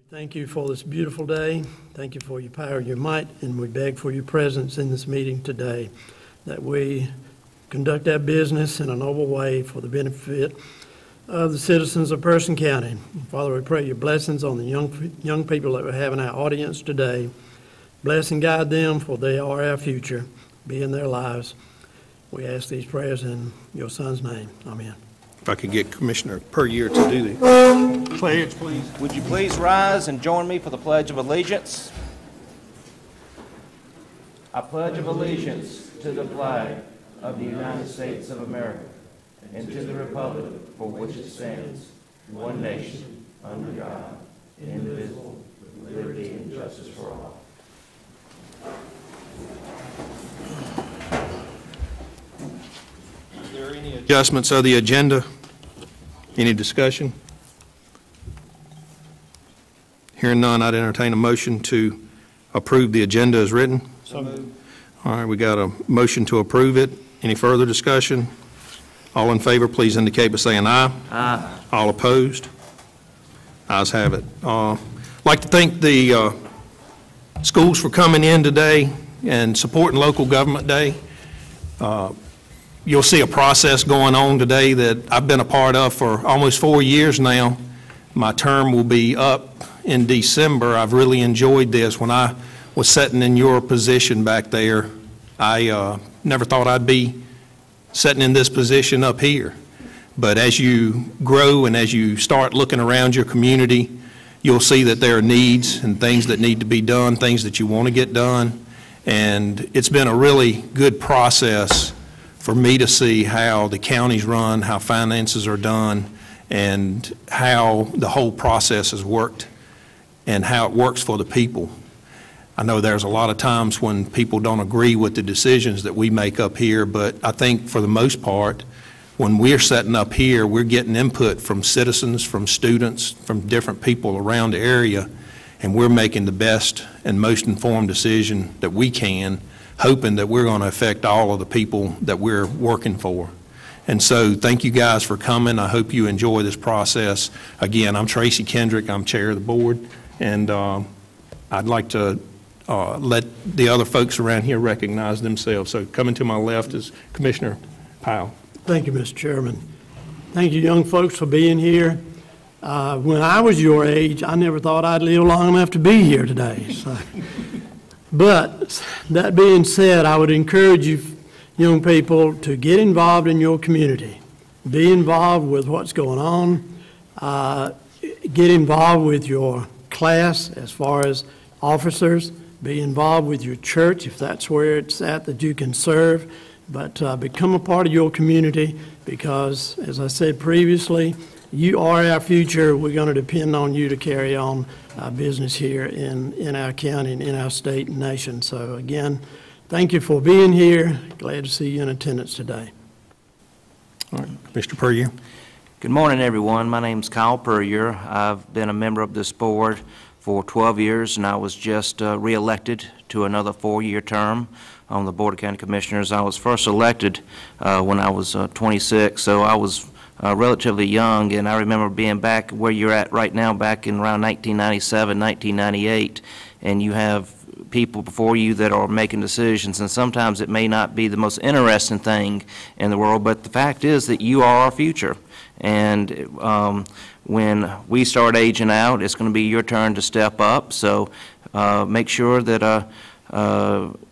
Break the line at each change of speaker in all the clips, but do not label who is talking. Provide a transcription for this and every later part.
Thank you for this beautiful day. Thank you for your power, your might, and we beg for your presence in this meeting today, that we conduct our business in a noble way for the benefit of the citizens of Person County. Father, we pray your blessings on the young people that we have in our audience today. Bless and guide them, for they are our future. Be in their lives. We ask these prayers in your Son's name. Amen.
If I could get Commissioner Puryear to do the pledge, please.
Would you please rise and join me for the Pledge of Allegiance? I pledge of allegiance to the flag of the United States of America and to the republic for which it stands, one nation, under God, indivisible, with liberty and justice for all.
Are there any adjustments of the agenda? Any discussion? Hearing none, I'd entertain a motion to approve the agenda as written.
So moved.
All right, we got a motion to approve it. Any further discussion? All in favor, please indicate by saying aye.
Aye.
All opposed? Ayes have it. I'd like to thank the schools for coming in today and supporting Local Government Day. You'll see a process going on today that I've been a part of for almost 4 years now. My term will be up in December. I've really enjoyed this. When I was sitting in your position back there, I never thought I'd be sitting in this position up here. But as you grow and as you start looking around your community, you'll see that there are needs and things that need to be done, things that you want to get done. And it's been a really good process for me to see how the counties run, how finances are done, and how the whole process has worked and how it works for the people. I know there's a lot of times when people don't agree with the decisions that we make up here, but I think for the most part, when we're setting up here, we're getting input from citizens, from students, from different people around the area, and we're making the best and most informed decision that we can, hoping that we're going to affect all of the people that we're working for. And so thank you guys for coming. I hope you enjoy this process. Again, I'm Tracy Kendrick. I'm chair of the board, and I'd like to let the other folks around here recognize themselves. So coming to my left is Commissioner Powell.
Thank you, Mr. Chairman. Thank you, young folks, for being here. When I was your age, I never thought I'd live long enough to be here today. So. But that being said, I would encourage you young people to get involved in your community. Be involved with what's going on. Get involved with your class as far as officers. Be involved with your church if that's where it's at that you can serve. But become a part of your community because, as I said previously, you are our future. We're going to depend on you to carry on business here in our county and in our state and nation. So again, thank you for being here. Glad to see you in attendance today.
All right, Mr. Puryear.
Good morning, everyone. My name's Kyle Puryear. I've been a member of this board for 12 years, and I was just re-elected to another 4-year term on the Board of County Commissioners. I was first elected when I was 26, so I was relatively young, and I remember being back where you're at right now, back in around 1997, 1998, and you have people before you that are making decisions, and sometimes it may not be the most interesting thing in the world, but the fact is that you are our future. And when we start aging out, it's going to be your turn to step up, so make sure that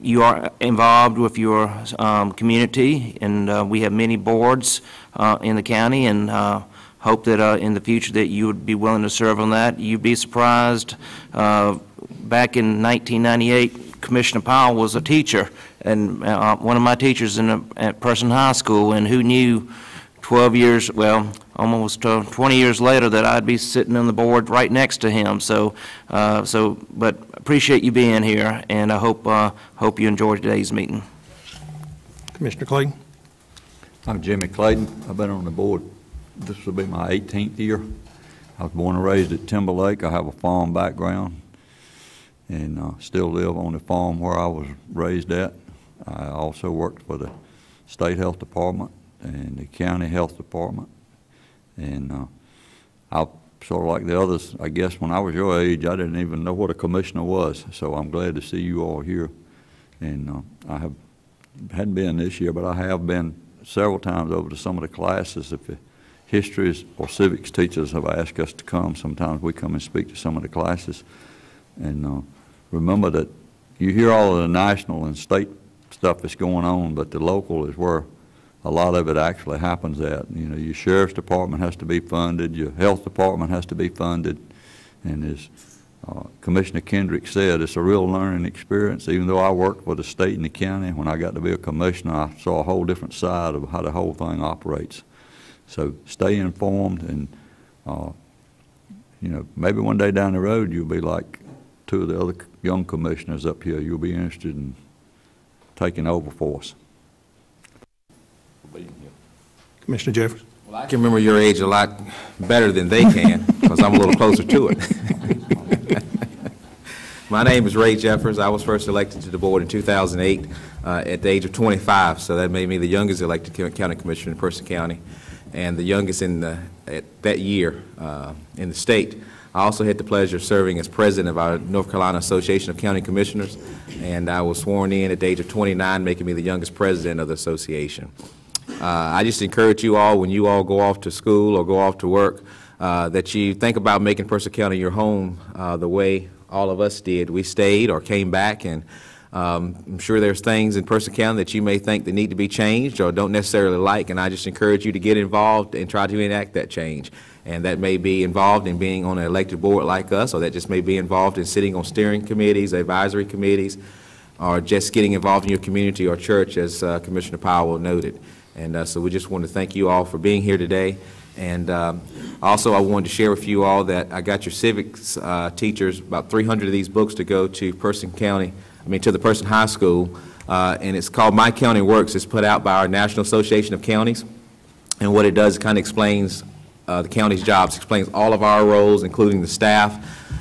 you are involved with your community, and we have many boards in the county, and hope that in the future that you would be willing to serve on that. You'd be surprised. Back in 1998, Commissioner Powell was a teacher, and one of my teachers at Person High School, and who knew 12 years, well, almost 20 years later, that I'd be sitting on the board right next to him. So, but appreciate you being here, and I hope you enjoyed today's meeting.
Commissioner Clayton.
I'm Jimmy Clayton. I've been on the board. This will be my 18th year. I was born and raised at Timberlake. I have a farm background, and still live on the farm where I was raised at. I also worked for the State Health Department and the County Health Department, and I've sort of like the others, I guess when I was your age, I didn't even know what a commissioner was. So I'm glad to see you all here. And hadn't been this year, but I have been several times over to some of the classes. If the histories or civics teachers have asked us to come, sometimes we come and speak to some of the classes. And remember that you hear all of the national and state stuff that's going on, but the local is where a lot of it actually happens at. You know, your sheriff's department has to be funded, your health department has to be funded, and as Commissioner Kendrick said, it's a real learning experience. Even though I worked for the state and the county, when I got to be a commissioner, I saw a whole different side of how the whole thing operates. So stay informed, and you know, maybe one day down the road you'll be like two of the other young commissioners up here. You'll be interested in taking over for us.
Commissioner Jeffers.
Well, I can remember your age a lot better than they can because I'm a little closer to it. My name is Ray Jeffers. I was first elected to the board in 2008 at the age of 25, so that made me the youngest elected county commissioner in Person County and the youngest at that year in the state. I also had the pleasure of serving as president of our North Carolina Association of County Commissioners, and I was sworn in at the age of 29, making me the youngest president of the association. I just encourage you all, when you all go off to school or go off to work, that you think about making Person County your home the way all of us did. We stayed or came back, and I'm sure there's things in Person County that you may think that need to be changed or don't necessarily like, and I just encourage you to get involved and try to enact that change. And that may be involved in being on an elected board like us, or that just may be involved in sitting on steering committees, advisory committees, or just getting involved in your community or church, as Commissioner Powell noted. And so we just want to thank you all for being here today. And also I wanted to share with you all that I got your civics teachers about 300 of these books to go to to the Person High School. And it's called My County Works. It's put out by our National Association of Counties. And what it does, it kind of explains the county's jobs, explains all of our roles, including the staff,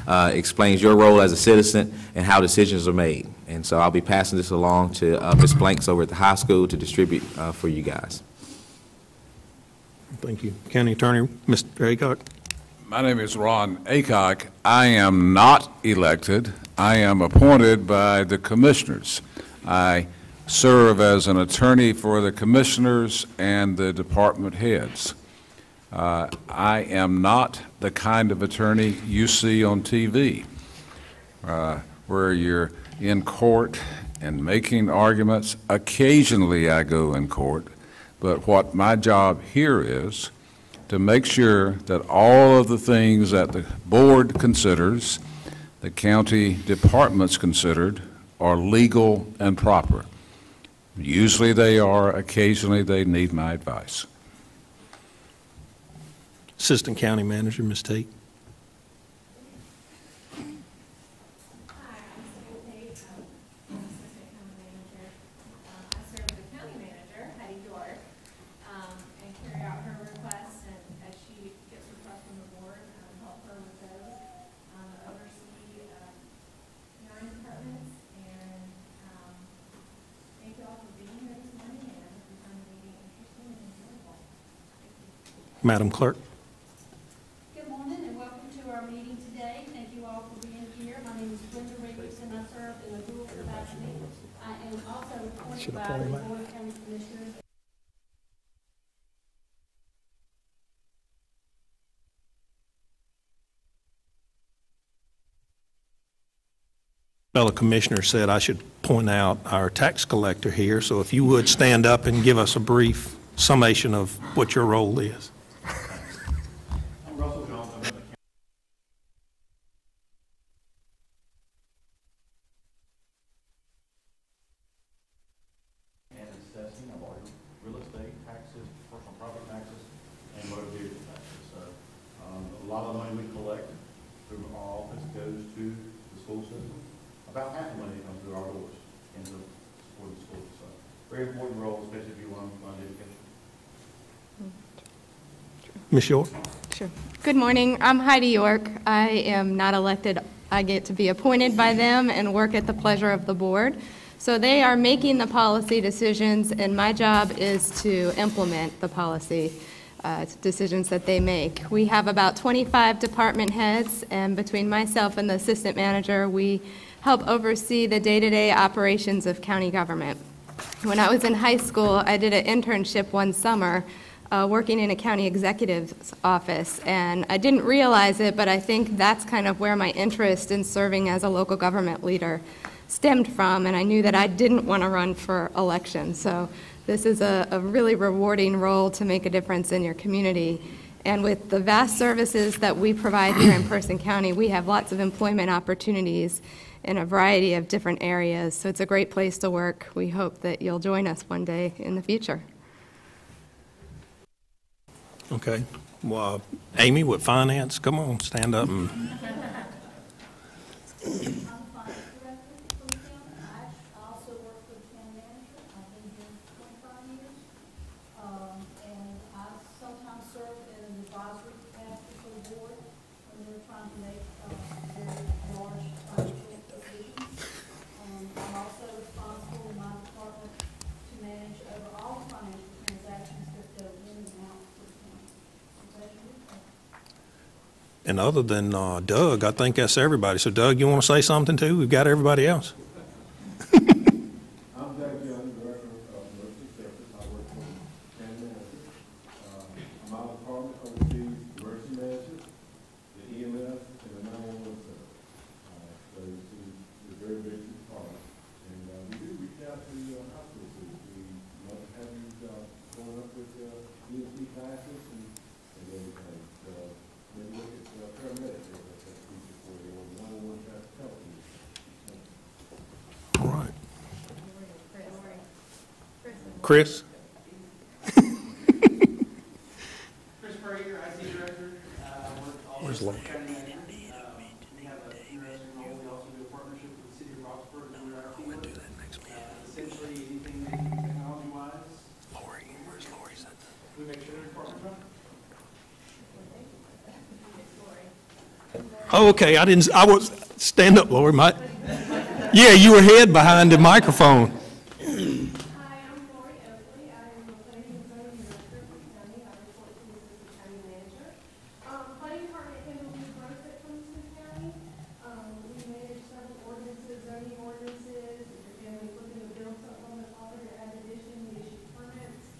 explains your role as a citizen and how decisions are made. And so I'll be passing this along to Ms. Blanks over at the high school to distribute for you guys.
Thank you. County Attorney, Mr. Aycock.
My name is Ron Aycock. I am not elected. I am appointed by the commissioners. I serve as an attorney for the commissioners and the department heads. I am not the kind of attorney you see on TV, where you're in court and making arguments. Occasionally I go in court, but what my job here is to make sure that all of the things that the board considers, the county departments considered, are legal and proper. Usually they are, occasionally they need my advice.
Assistant County Manager, Ms. Tate.
Hi, I'm Assistant County Manager. I serve the County Manager, Heidi York, and carry out her requests, and as she gets requests from the board, help her with those. Oversee 9 departments, and thank you all for being here this morning, and I hope you find the meeting interesting and enjoyable.
Madam Clerk.
Good morning and welcome to our meeting today. Thank you all for being here. My name is Glenda Riggs and I serve in the dual capacity. I am also appointed by the Board of County Commissioners.
Fellow Commissioner said I should point out our tax collector here, so if you would stand up and give us a brief summation of what your role is.
About half the money comes through our doors into supporting the schools. So very important role, especially if you want to fund education.
Ms. York.
Sure. Good morning. I'm Heidi York. I am not elected. I get to be appointed by them and work at the pleasure of the board. So they are making the policy decisions, and my job is to implement the policy. decisions that they make. We have about 25 department heads, and between myself and the assistant manager, we help oversee the day-to-day operations of county government. When I was in high school, I did an internship one summer working in a county executive's office, and I didn't realize it, but I think that's kind of where my interest in serving as a local government leader stemmed from, and I knew that I didn't want to run for election. So this is a really rewarding role to make a difference in your community. And with the vast services that we provide here in Person County, we have lots of employment opportunities in a variety of different areas. So it's a great place to work. We hope that you'll join us one day in the future.
Okay. Well, Amy with finance, come on, stand up and. And other than Doug, I think that's everybody. So Doug, you want to say something too? We've got everybody else.
I'm Doug Young, Director of Emergency Services. I work for the county manager. My department oversees emergency management, the EMS, and the 911 center. So it's a very big department. And we do reach out to hospital cities. We love to have you going up with EMT classes and everything. So maybe look at paramedics if that's a feature for you, or 911 traffic telephone.
All right. Chris?
Chris Prager, IT Director.
Where's Lori?
We have an interesting role. We also do a partnership with the City of Roxburgh to do our team. Essentially, anything they do technology-wise.
Lori, where's Lori?
We make sure the department's running.
Oh, okay. I was, stand up, Lori. Yeah, you were head behind the microphone.
Hi, I'm Lori Oakley. I am the Planning and Zoning Director for the county. I report to the Assistant County Manager. Planning Department handles the growth that comes to the county. We manage several ordinances, zoning ordinances. If your family's looking to build something on the property or add addition, we issue permits.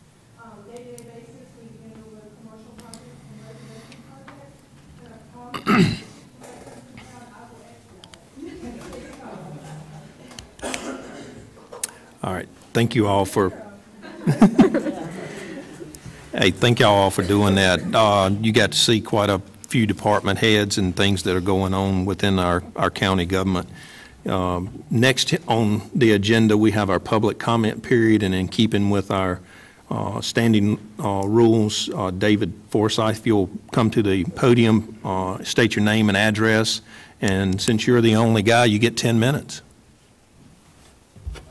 Day-to-day basis, we handle the commercial projects and residential projects.
All right. Thank you all for. Hey, thank y'all all for doing that. You got to see quite a few department heads and things that are going on within our county government. Next on the agenda, we have our public comment period, and in keeping with our standing rules, David Forsyth, if you'll come to the podium, state your name and address, and since you're the only guy, you get 10 minutes.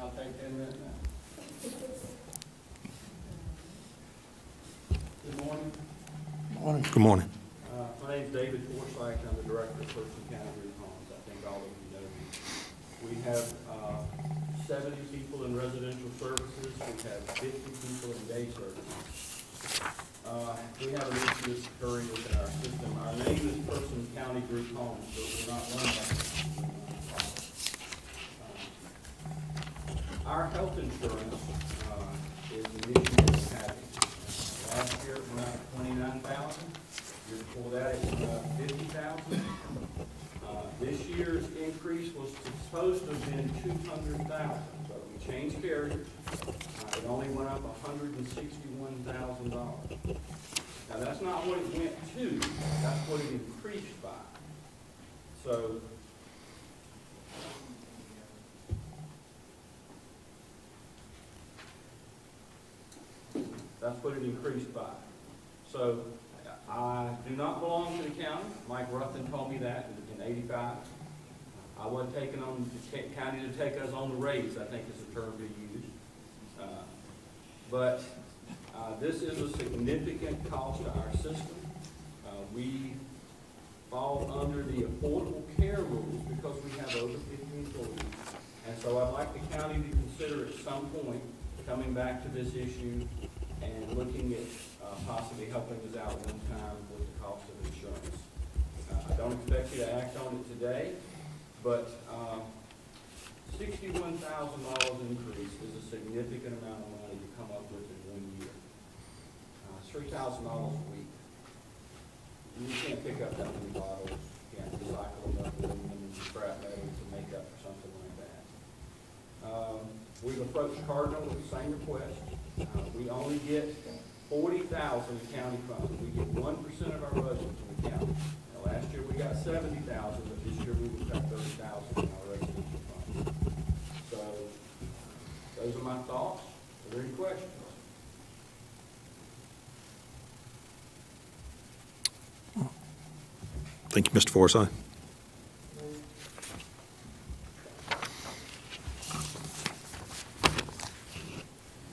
I'll take 10 minutes now. Good morning.
Morning.
Good morning.
My name's David Forsyth. I'm the Director of Person County Group Homes. I think all of you know me. We have 70 people in residential services. We have 50 people in day services. We have an issue that's occurring within our system. Our name is Person County Group Homes, but we're not run by our health insurance is an issue that we're having. Last year it went up 29,000. Year before that it went up 50,000. This year's increase was supposed to have been 200,000, but we changed carriers. It only went up $161,000. Now that's not what it went to, that's what it increased by. So that's what it increased by. So I do not belong to the county. Mike Ruffin told me that in '85. I wasn't taking on the county to take us on the raise, I think is the term we use. But this is a significant cost to our system. We fall under the Affordable Care rules because we have over 50 employees. And so I'd like the county to consider at some point coming back to this issue and looking at possibly helping us out one time with the cost of insurance. I don't expect you to act on it today, but $61,000 increase is a significant amount of money to come up with in 1 year. It's $3,000 a week. You can't pick up that many bottles, you can't recycle enough aluminum and scrap metal to make up for something like that. We've approached Cardinal with the same request. We only get $40,000 in county funds. We get 1% of our budget from the county. Now, last year we got $70,000, but this year we will cut $30,000 in our residential funds. So, those are my thoughts. Are there any questions?
Thank you, Mr. Forsyth.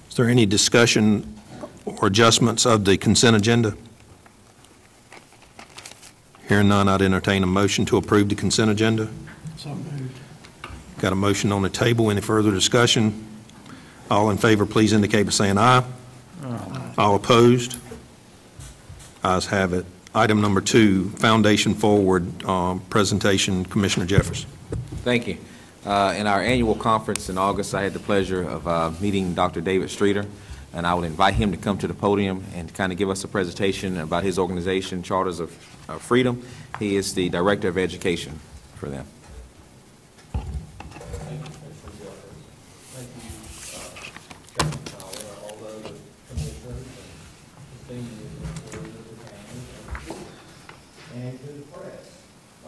Is there any discussion or adjustments of the consent agenda? Hearing none, I'd entertain a motion to approve the consent agenda.
So moved.
Got a motion on the table. Any further discussion? All in favor, please indicate by saying aye. Aye. All opposed? Ayes have it. Item number 2, Foundation Forward presentation, Commissioner Jeffers.
Thank you. In our annual conference in August, I had the pleasure of meeting Dr. David Streeter, and I would invite him to come to the podium and kind of give us a presentation about his organization, Charters of Freedom. He is the Director of Education for them.
Thank you, Commissioner Jeffers. Thank you, Chairman Fowler, all those commissioners and senior employees of the county, and to the press.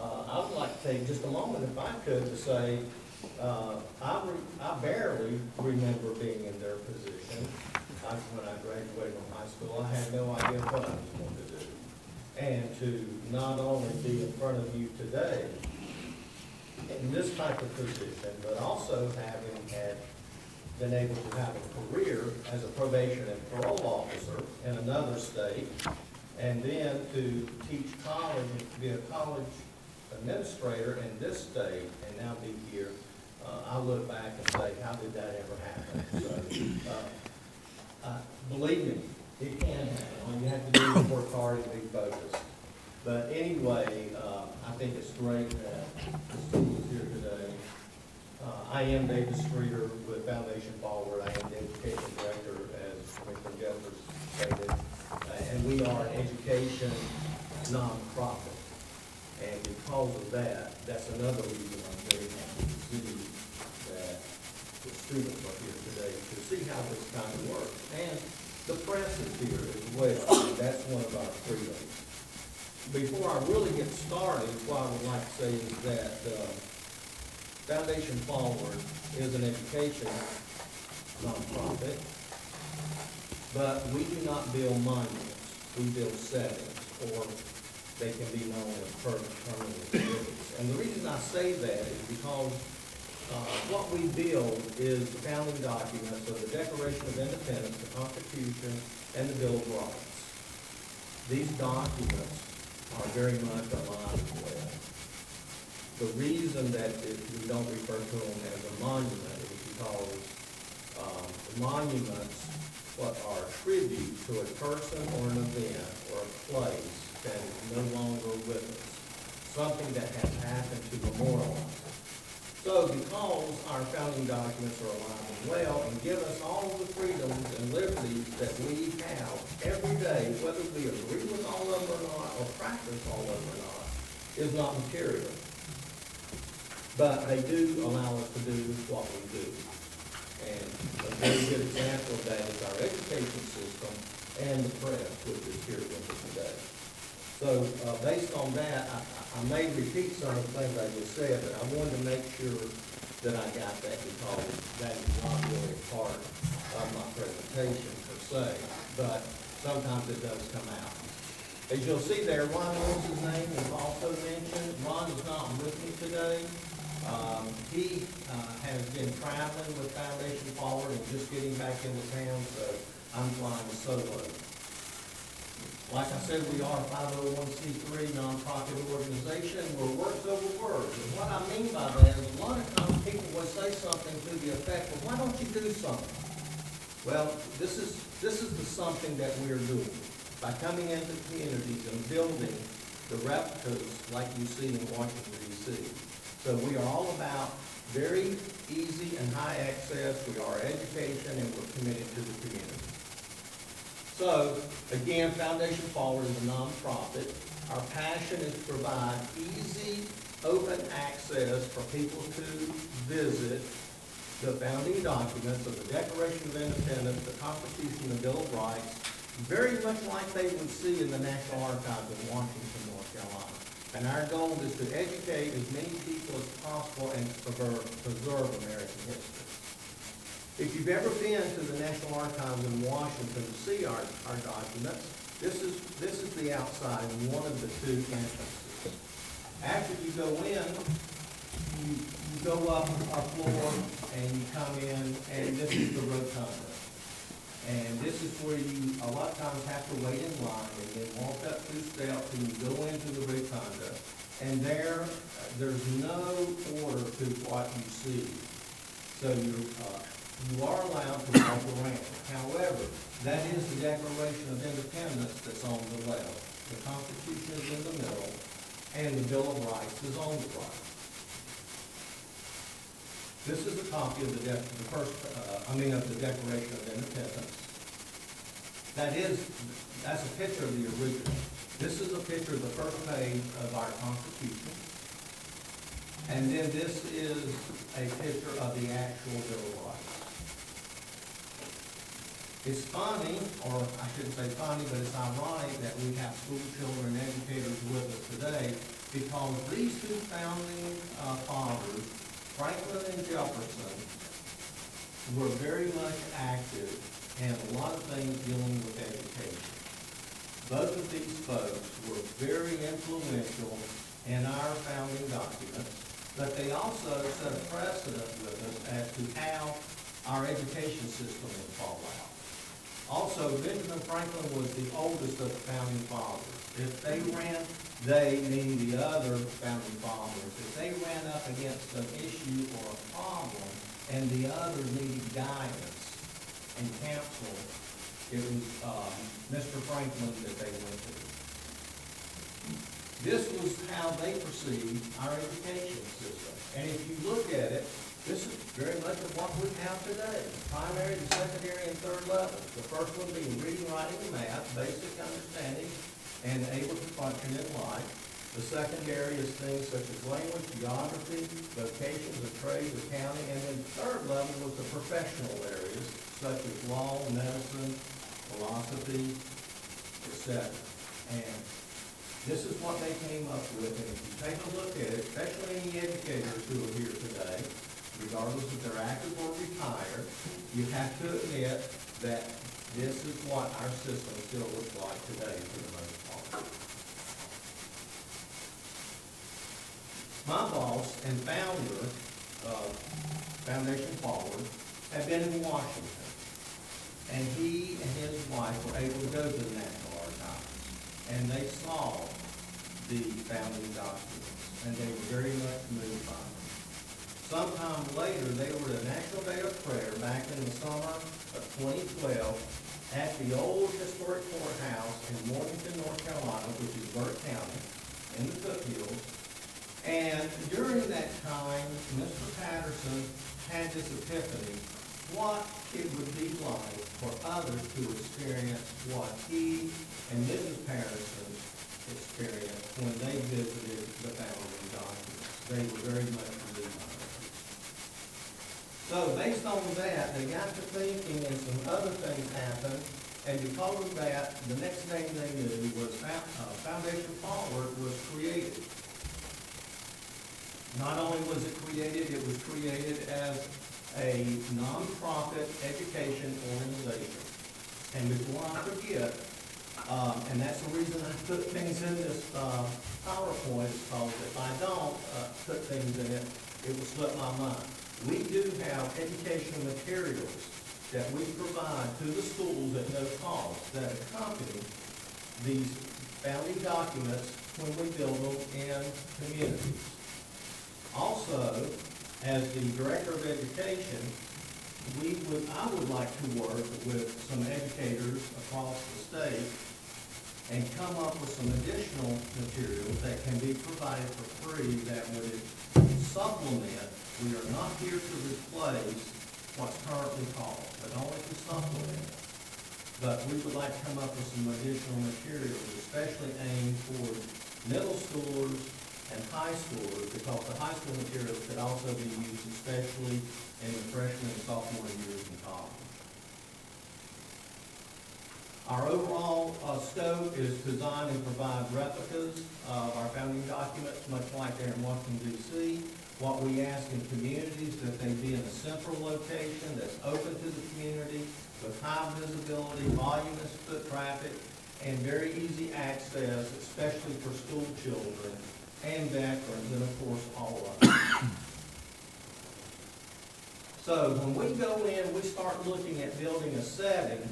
I would like to take just a moment, if I could, to say I barely remember being in their position. When I graduated from high school, I had no idea what I was going to do. And to not only be in front of you today in this type of position, but also having been able to have a career as a probation and parole officer in another state, and then to teach college, to be a college administrator in this state, and now be here, I look back and say, how did that ever happen? So, believe me, it can happen. All you have to do is work hard and be focused. But anyway, I think it's great that the school is here today. I am David Streeter with Foundation Forward. I am the Education Director, as Commissioner Jeffers stated. And we are an education nonprofit. And because of that, that's another reason I'm very happy to see that the students are here today to see how this kind of works. And the press is here as well, and that's one of our freedoms. Before I really get started, what I would like to say is that Foundation Forward is an education nonprofit, but we do not build monuments. We build settings, or they can be known as permanent facilities. And the reason I say that is because what we build is the founding documents of the Declaration of Independence, the Constitution, and the Bill of Rights. These documents are very much alive and well. The reason that we don't refer to them as a monument is because monuments are a tribute to a person or an event or a place that is no longer with us, something that has happened to memorialize it. So because our founding documents are alive and well and give us all the freedoms and liberties that we have every day, whether we agree with all of them or not, or practice all of them or not, is not material. But they do allow us to do what we do. And a very good example of that is our education system and the press, which is here with us today. So based on that, I may repeat some of the things I just said, but I wanted to make sure that I got that because that is not really a part of my presentation per se, but sometimes it does come out. As you'll see there, Ron Wilson's name is also mentioned. Ron is not with me today. He has been traveling with Foundation Forward and just getting back into town, so I'm flying solo. Like I said, we are a 501c3 nonprofit organization where works over words. And what I mean by that is a lot of times people will say something to the effect of, why don't you do something? Well, this is the something that we are doing. By coming into communities and building the replicas like you see in Washington, D.C. So we are all about very easy and high access. We are education, and we're committed to the community. So, again, Foundation Forward is a nonprofit. Our passion is to provide easy, open access for people to visit the founding documents of the Declaration of Independence, the Constitution, the Bill of Rights, very much like they would see in the National Archives in Washington, North Carolina. And our goal is to educate as many people as possible and preserve American history. If you've ever been to the National Archives in Washington to see our documents, this is the outside, one of the two entrances. After you go in, you go up our floor and you come in, and this is the rotunda. And this is where you, a lot of times, have to wait in line and then walk up 2 steps and you go into the rotunda. And there's no order to what you see. So you are allowed to walk around. However, that is the Declaration of Independence that's on the left. The Constitution is in the middle, and the Bill of Rights is on the right. This is a copy of the Declaration of Independence. That's a picture of the original. This is a picture of the first page of our Constitution. And then this is a picture of the actual Bill of Rights. It's funny, or I shouldn't say funny, but it's ironic that we have school children and educators with us today, because these two founding fathers, Franklin and Jefferson, were very much active in a lot of things dealing with education. Both of these folks were very influential in our founding documents, but they also set a precedent with us as to how our education system would fall out. Also, Benjamin Franklin was the oldest of the founding fathers. If they meaning the other founding fathers, if they ran up against an issue or a problem and the others needed guidance and counsel, it was Mr. Franklin that they went to. This was how they perceived our education system. And if you look at it, this is very much of what we have today. Primary, the secondary, and third level. The first one being reading, writing, and math, basic understanding, and able to function in life. The secondary is things such as language, geography, vocations of trades, accounting, and then the third level was the professional areas, such as law, medicine, philosophy, etc. And this is what they came up with, and if you take a look at it, especially any educators who are here today, regardless if they're active or retired, you have to admit that this is what our system still looks like today for the most part. My boss and founder of Foundation Forward had been in Washington, and he and his wife were able to go to the National Archives, and they saw the founding documents, and they were very much moved by them. Sometime later, they were at National Day of Prayer back in the summer of 2012 at the old historic courthouse in Morganton, North Carolina, which is Burke County, in the foothills. And during that time, Mr. Patterson had this epiphany, what it would be like for others to experience what he and Mrs. Patterson experienced when they visited the founding documents. They were very much moved by it. So based on that, they got to thinking, and some other things happened, and because of that, the next thing they knew was Foundation Forward was created. Not only was it was created as a nonprofit education organization. And before I forget, and that's the reason I put things in this PowerPoint, because if I don't put things in it, it will slip my mind. We do have educational materials that we provide to the schools at no cost that accompany these founding documents when we build them in communities. Also, as the Director of Education, I would like to work with some educators across the state and come up with some additional materials that can be provided for free that would supplement. We are not here to replace what's currently taught, but only to supplement. But we would like to come up with some additional materials, especially aimed toward middle schoolers and high schoolers, because the high school materials could also be used especially in the freshman and sophomore years in college. Our overall scope is to design and provide replicas of our founding documents, much like they're in Washington, D.C. What we ask in communities that they be in a central location that's open to the community with high visibility, voluminous foot traffic, and very easy access, especially for school children and veterans, and of course, all of us. So when we go in, we start looking at building a setting,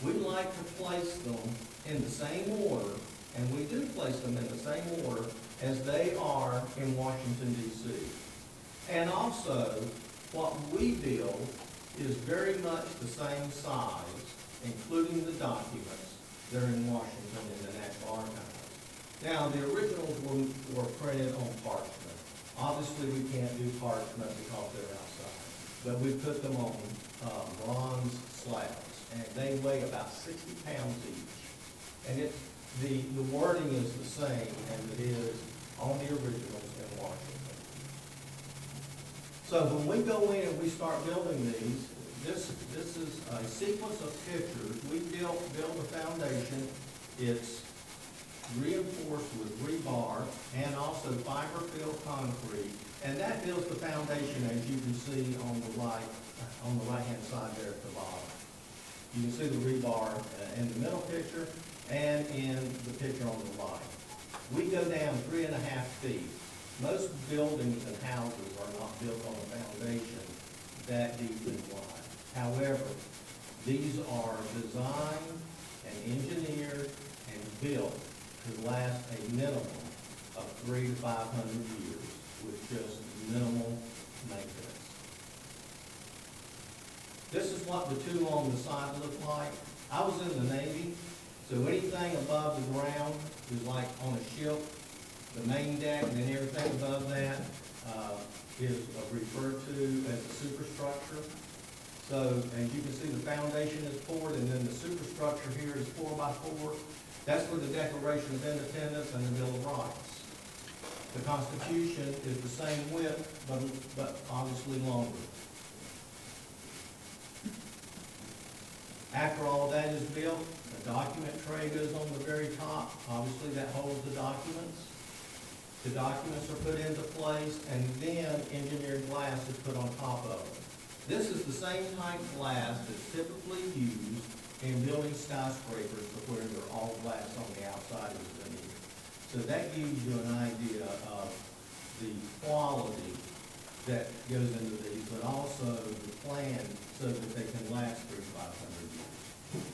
we like to place them in the same order, and we do place them in the same order as they are in Washington, D.C. And also, what we build is very much the same size, including the documents that are in Washington in the National Archives. Now, the originals were printed on parchment. Obviously, we can't do parchment because they're outside, but we put them on bronze slabs, and they weigh about 60 pounds each. And the wording is the same as it is on the originals in Washington. So when we go in and we start building these, this is a sequence of pictures. We build a foundation. It's reinforced with rebar and also fiber-filled concrete, and that builds the foundation, as you can see on the right-hand side there at the bottom. You can see the rebar in the middle picture and in the picture on the right. We go down 3.5 feet. Most buildings and houses are not built on a foundation that deep and wide. However, these are designed and engineered and built to last a minimum of 300 to 500 years with just minimal maintenance. This is what the two on the side look like. I was in the Navy, so anything above the ground is like on a ship. The main deck and then everything above that is referred to as the superstructure. So as you can see, the foundation is poured, and then the superstructure here is 4x4. That's for the Declaration of Independence and the Bill of Rights. The Constitution is the same width, but obviously longer. After all that is built, the document tray goes on the very top. Obviously, that holds the documents. The documents are put into place, and then engineered glass is put on top of it. This is the same type glass that's typically used in building skyscrapers, where they're all glass on the outside as beneath. So that gives you an idea of the quality that goes into these, but also the plan so that they can last 300 to 500 years.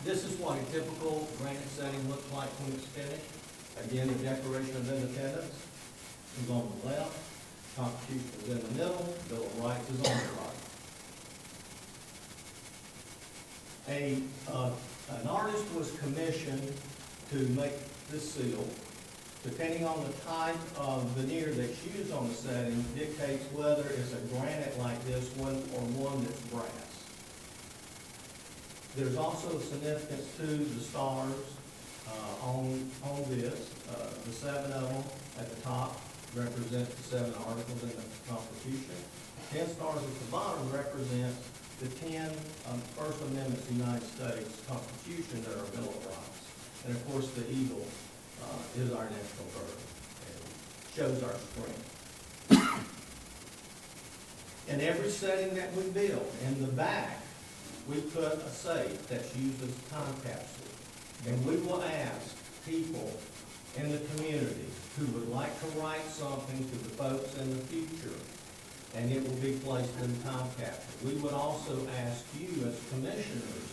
This is what a typical granite setting looks like when it's finished. Again, the Declaration of Independence is on the left, Constitution is in the middle, Bill of Rights is on the right. An artist was commissioned to make this seal. Depending on the type of veneer that's used on the setting dictates whether it's a granite like this one or one that's brass. There's also significance to the stars on this. The 7 of them at the top represent the 7 articles in the Constitution. 10 stars at the bottom represent the 10 First Amendments of the United States Constitution that are Bill of Rights. And of course, the eagle is our national bird and shows our strength. In every setting that we build, in the back, we put a safe that's used as a time capsule. And we will ask people in the community who would like to write something to the folks in the future, and it will be placed in the time capsule. We would also ask you as commissioners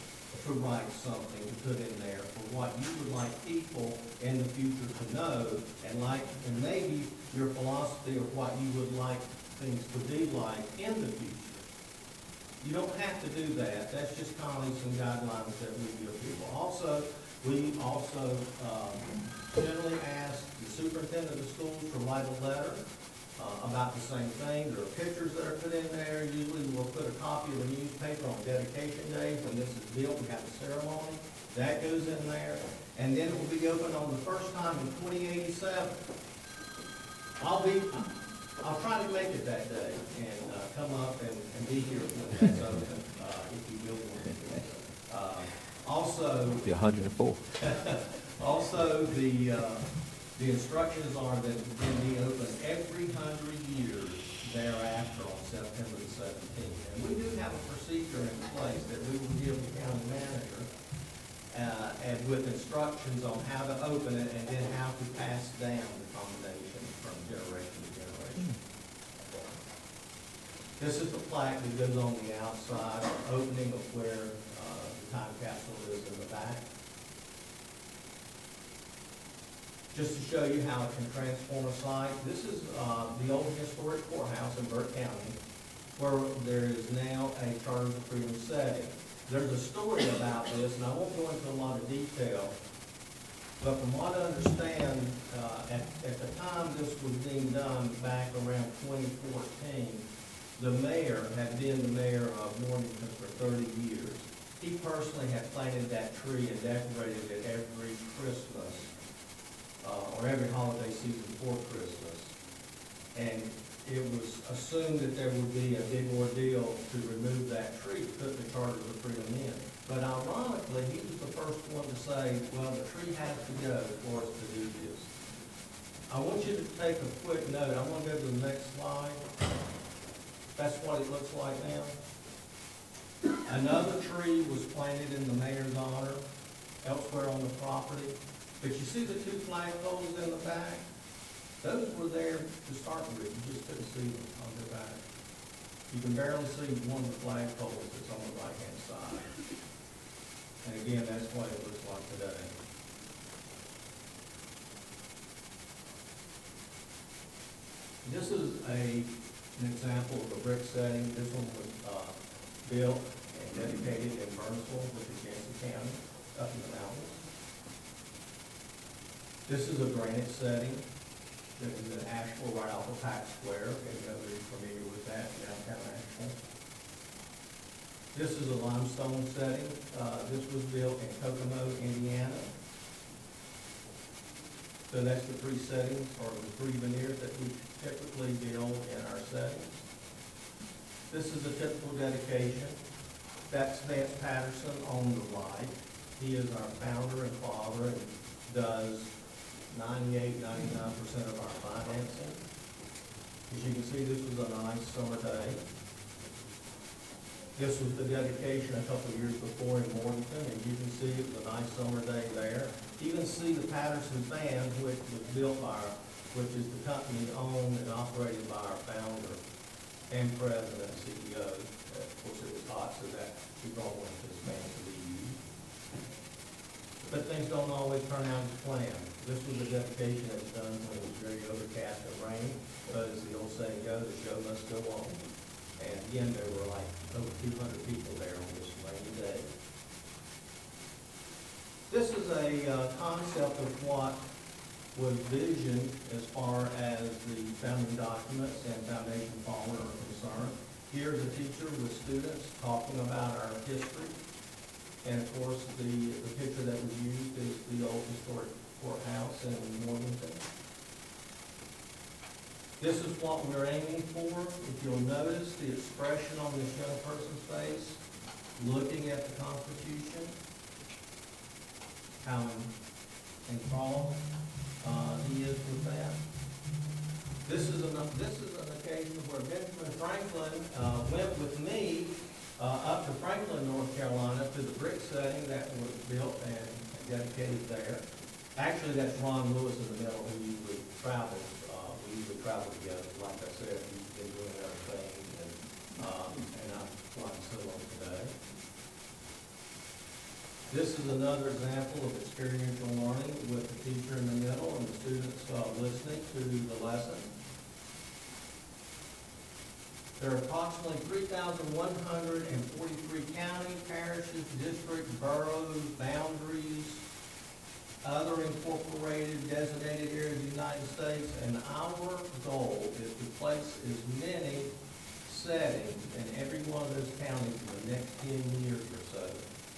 to write something to put in there for what you would like people in the future to know, and maybe your philosophy of what you would like things to be like in the future. You don't have to do that. That's just kind of some guidelines that we give people. Also, we generally ask the superintendent of the schools to write a letter about the same thing. There are pictures that are put in there. Usually we'll put a copy of the newspaper on dedication day when this is built. We have a ceremony. That goes in there. And then it will be open on the first time in 2087. I'll try to make it that day and come up and be here when that's open, if you will. Also.
Be 104.
Also, the instructions are that it can be open every 100 years thereafter on September the 17th. And we do have a procedure in place that we will give the county manager and with instructions on how to open it and then how to pass down the combination from generation to generation. This is the plaque that goes on the outside, opening of where the time capsule is in the back. Just to show you how it can transform a site, this is the old historic courthouse in Burke County, where there is now a Charters of Freedom setting. There's a story about this, and I won't go into a lot of detail, but from what I understand, at the time this was being done back around 2014, the mayor had been the mayor of Morganton for 30 years. He personally had planted that tree and decorated it every Christmas, or every holiday season before Christmas. And it was assumed that there would be a big ordeal to remove that tree, to put the Charters of Freedom in. But ironically, he was the first one to say, well, the tree has to go for us to do this. I want you to take a quick note. I want to go to the next slide. That's what it looks like now. Another tree was planted in the mayor's honor elsewhere on the property. But you see the two flagpoles in the back? Those were there to start with. You just couldn't see them on their back. You can barely see one of the flagpoles that's on the right-hand side. And again, that's what it looks like today. This is an example of a brick setting. This one was built and dedicated in Burnsville, which is Yancey County, up in the mountains. This is a granite setting. This is an Asheville right off of Pack Square. If anybody's familiar with that, downtown Asheville. This is a limestone setting. This was built in Kokomo, Indiana. So that's the three settings, or the three veneers that we typically build in our settings. This is a typical dedication. That's Vance Patterson on the right. He is our founder and father and does 98, 99% of our financing. As you can see, this was a nice summer day. This was the dedication a couple of years before in Morganton, and you can see it was a nice summer day there. You can see the Patterson Band, which was built by which is the company owned and operated by our founder and president and CEO. Of course, it was hot, so that we brought one of his band to be used. But things don't always turn out as planned. This was a dedication that was done when it was very overcast and rainy, but as the old saying goes, the show must go on. And again, there were like over 200 people there on this rainy day. This is a concept of what was visioned as far as the founding documents and foundation fallen are concerned. Here's a teacher with students talking about our history. And of course, the picture that was used is the old historic courthouse in Morganton. This is what we're aiming for. If you'll notice the expression on this young person's face, looking at the Constitution, how enthralled he is with that. This is an occasion where Benjamin Franklin went with me up to Franklin, North Carolina, to the brick setting that was built and dedicated there. Actually, that's Ron Lewis in the middle, who usually travels. We usually travel together. Like I said, he's been doing other things, and I'm flying solo today. This is another example of experiential learning with the teacher in the middle and the students listening to the lesson. There are approximately 3,143 counties, parishes, districts, boroughs, boundaries, other incorporated designated areas of the United States, and our goal is to place as many settings in every one of those counties in the next 10 years or so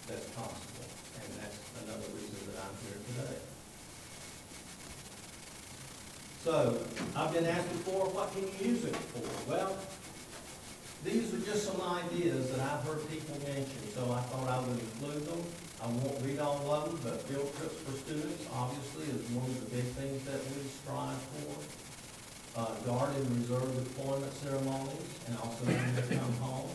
that's possible. And that's another reason that I'm here today. So, I've been asked before, what can you use it for? Well, these are just some ideas that I've heard people mention, so I thought I would include them. I won't read all of them, but field trips for students, obviously, is one of the big things that we strive for. Guard and reserve deployment ceremonies, and also when they come home.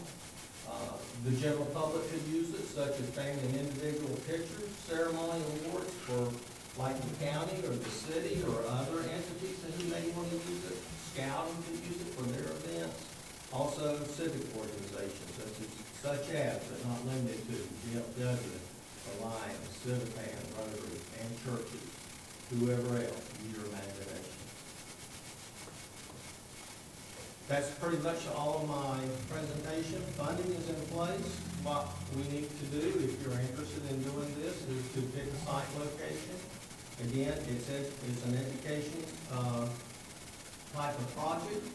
The general public could use it, such as family and individual pictures, ceremony awards for like the county or the city or other entities who may want to use it. Scouting could use it for their events. Also, civic organizations such as, but not limited to, GFW, Alliance, Civitan, Rotary, and churches, whoever else, use your imagination. That's pretty much all of my presentation. Funding is in place. What we need to do, if you're interested in doing this, is to pick a site location. Again, it's an education type of project.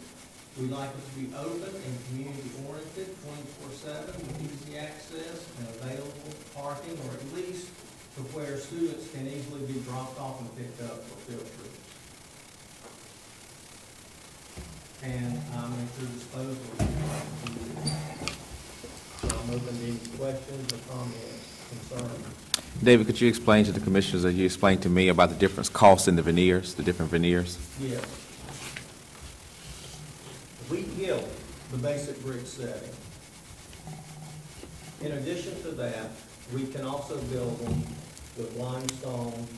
We like it to be open and community-oriented, 24/7, with easy access and available parking, or at least to where students can easily be dropped off and picked up for field trips. And I'm at your disposal. So I'm open to any questions or comments, concerns.
David, could you explain to the commissioners, as you explained to me, about the difference costs in the veneers, the different veneers?
Yes. We gilt the basic brick setting. In addition to that, we can also build them with limestone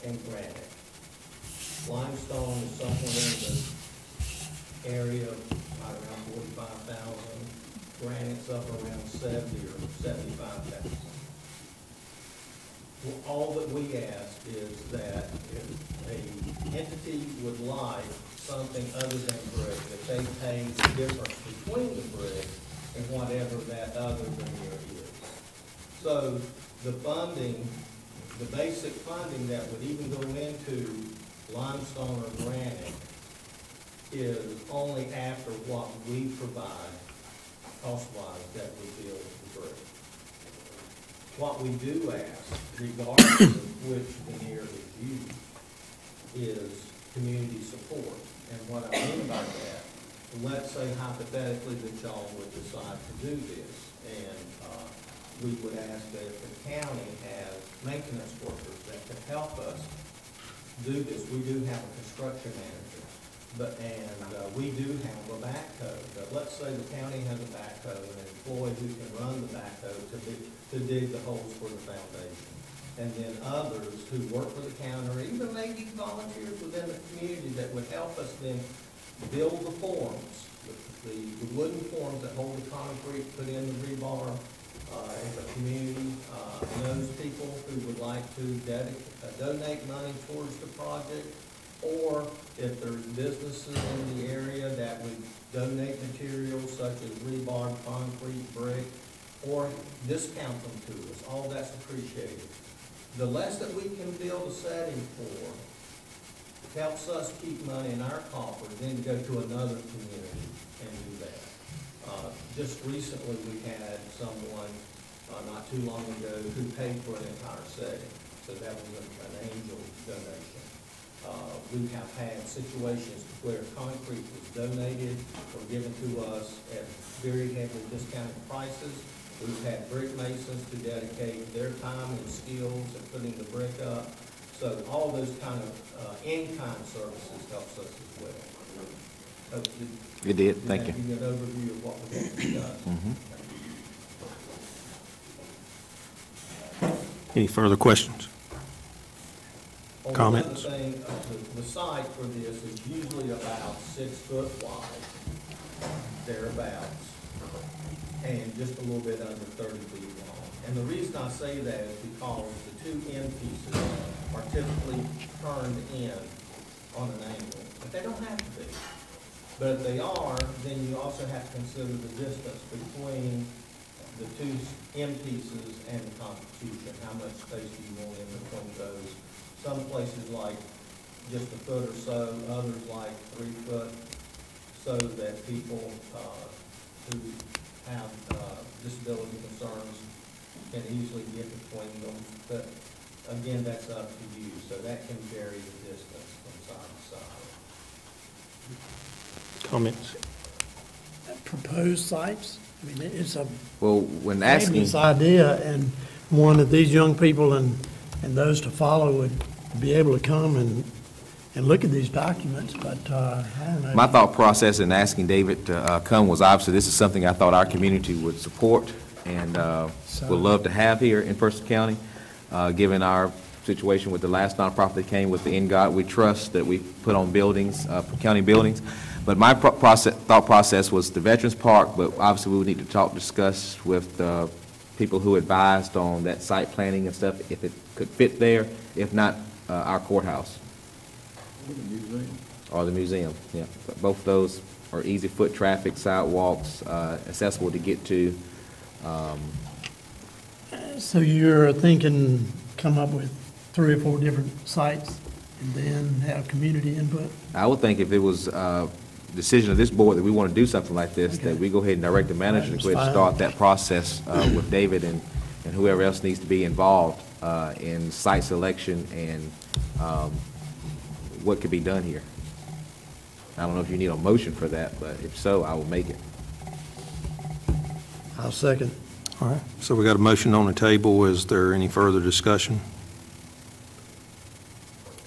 and granite. Limestone is somewhere in the area of right around 45,000. Granite's up around 70 or 75,000. Well, all that we ask is that if an entity would like something other than brick, that they pay the difference between the brick and whatever that other veneer is. So the funding, the basic funding that would even go into limestone or granite is only after what we provide cost-wise that we build the brick. What we do ask, regardless of which veneer is used, is community support. And what I mean by that, let's say hypothetically that y'all would decide to do this, and we would ask that if the county has maintenance workers that could help us do this. We do have a construction manager, and we do have a backhoe. But let's say the county has a backhoe, an employee who can run the backhoe to dig the holes for the foundation. And then others who work for the county, or even maybe volunteers within the community that would help us then build the forms, the wooden forms that hold the concrete, put in the rebar. If a community knows people who would like to donate money towards the project, or if there's businesses in the area that would donate materials such as rebar, concrete, brick, or discount them to us, all that's appreciated. The less that we can build a setting for helps us keep money in our coffers, then go to another community and do that. Just recently, we had someone, not too long ago, who paid for an entire setting. So that was an angel donation. We have had situations where concrete was donated or given to us at very heavily discounted prices. We've had brick masons to dedicate their time and skills in putting the brick up. So all those kind of in-kind services helps us as well.
You did, thank you.
Give you an overview of what we're going to discuss.
Any further questions? Comments?
Another thing, the site for this is usually about 6 foot wide, thereabouts, and just a little bit under 30 feet long. And the reason I say that is because the two end pieces are typically turned in on an angle, but they don't have to be. But if they are, then you also have to consider the distance between the two M pieces and the Constitution. How much space do you want in between those? Some places like just a foot or so, others like 3 foot, so that people who have disability concerns can easily get between them. But again, that's up to you, so that can vary the distance from side to side.
Comments?
Proposed sites, I mean, it's a
Well, when asking,
fabulous idea, and one that these young people and those to follow would be able to come and look at these documents, but I don't know.
my thought process in asking David to come was obviously this is something I thought our community would support and would love to have here in Person County. Given our situation with the last nonprofit that came with the In God We Trust that we put on buildings, county buildings. But my thought process was the Veterans Park, but obviously we would need to discuss with people who advised on that site planning and stuff, if it could fit there, if not our courthouse. Or the museum, yeah. But both of those are easy foot traffic, sidewalks, accessible to get to.
So you're thinking come up with 3 or 4 different sites and then have community input?
I would think if it was decision of this board that we want to do something like this, that we go ahead and direct the manager to go ahead and start that process with David and whoever else needs to be involved in site selection and what could be done here. I don't know if you need a motion for that, but if so, I will make it.
I'll second.
All right, so we got a motion on the table. Is there any further discussion?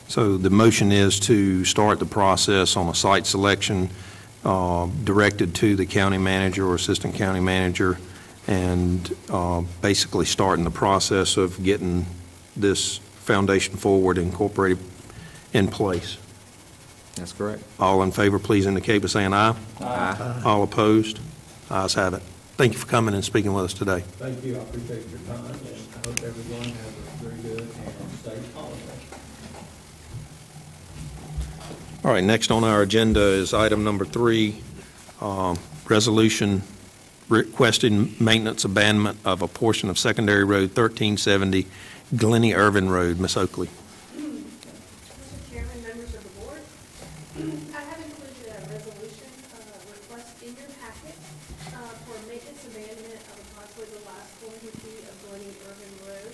So the motion is to start the process on a site selection directed to the county manager or assistant county manager, and basically starting the process of getting this foundation forward incorporated in place.
That's correct.
All in favor, please indicate by saying aye.
Aye.
All opposed? Ayes have it. Thank you for coming and speaking with us today.
Thank you, I appreciate your time, and I hope everyone has a very good and safe holiday.
All right, next on our agenda is item number 3, resolution requesting maintenance abandonment of a portion of Secondary Road 1370, Glennie Irvin Road. Ms. Oakley.
Mr. Chairman, members of the board, I have included a resolution request in your packet for maintenance abandonment of approximately the last 400 feet of Glennie Irvin Road.